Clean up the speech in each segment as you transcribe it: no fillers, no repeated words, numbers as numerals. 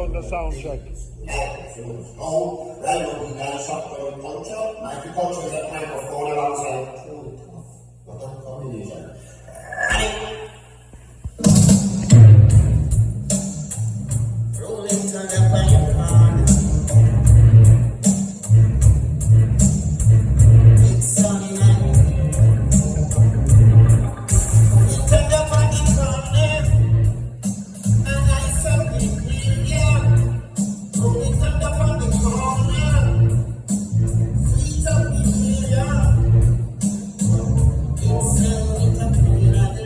on the sound check. Oh, well, we got shop culture. Microculture is a microphone alongside. What a combination. Rolling to the pipeline. It's sunny night. Rolling to the pipeline. And I saw it clear, yeah. Rolling to the pipeline. Sweet up in here. It's a clear at the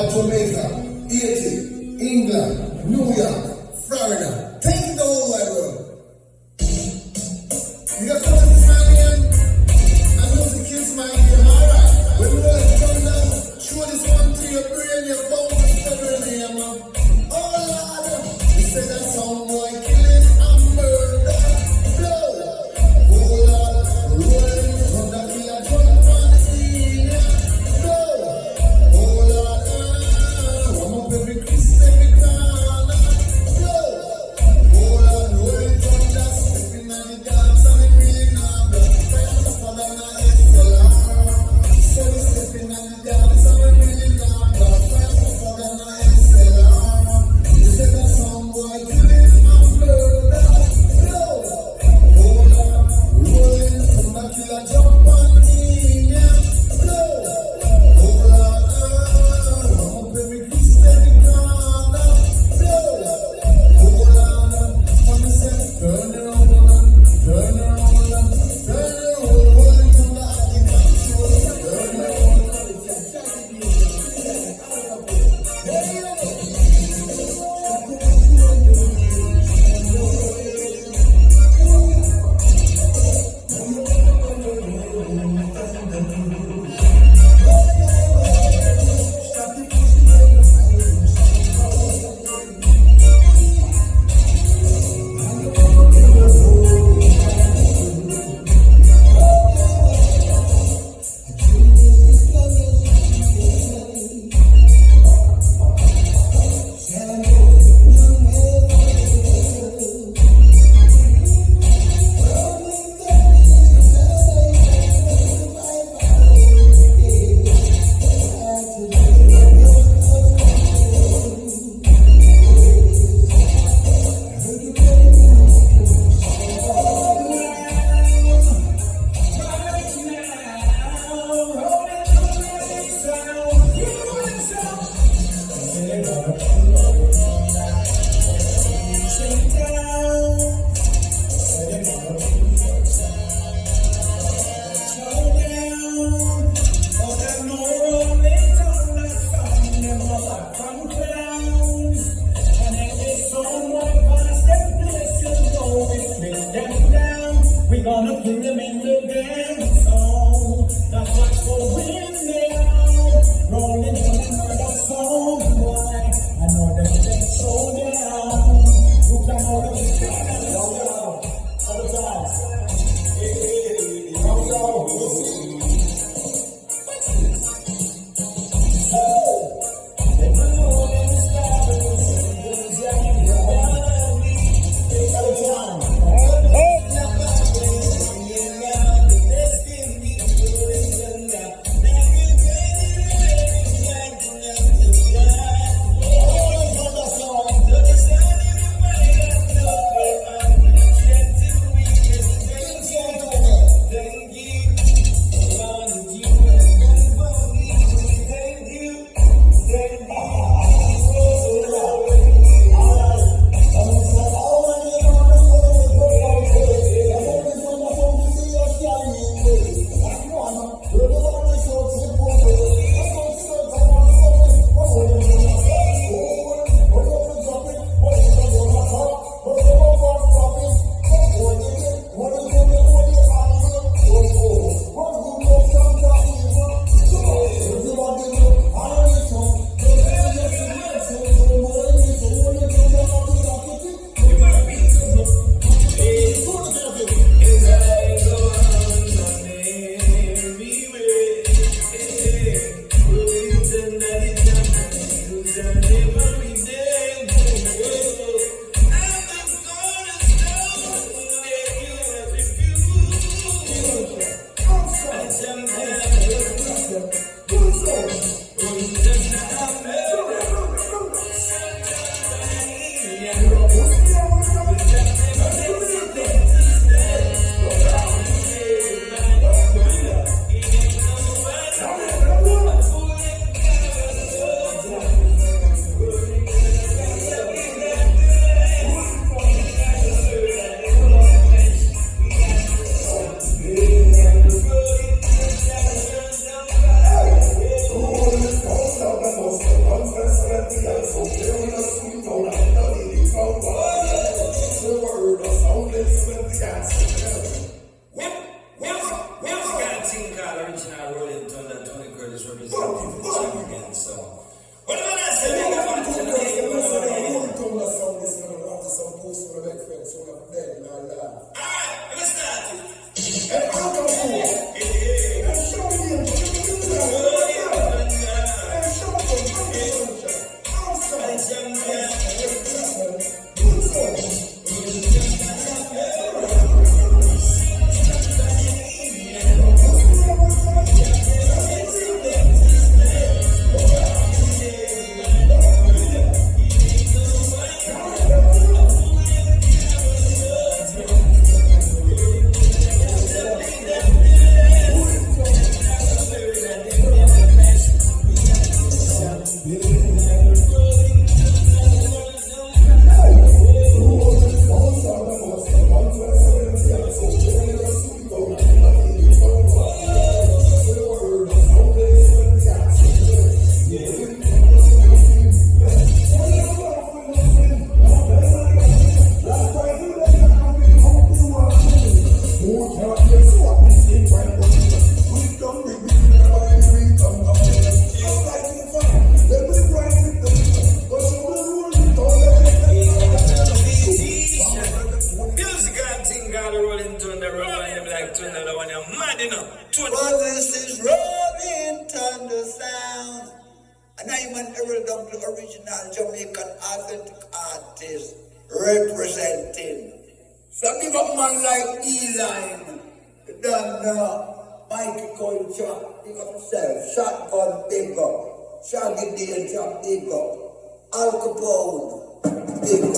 Jamaica, Haiti, England, New York, Florida, take the whole wide world. You got something to sign in? I know the kids might be alright. When you want to come down, show this one to your brain, your bones, and your name. Oh Lord, you said that some boy killing and murder. Blow. Oh Lord, rolling from that we are drunk on the scene. Blow. Oh Lord, warm up every Christ, every corner. Blow. from clowns. And every someone past them places, though we bring them down, we gonna kill them in the dance song. That's what's going down. Rolling on the murder song, boy. I know that they slow down. You can hold the stand all the time. But this is rolling thunder sound. And I'm an the original Jamaican authentic artist representing. So give up man like E-Line, Mikey Culture, big up yourself, Shotgun, big up, Shaggy Danger, big up, Al Capone, big up.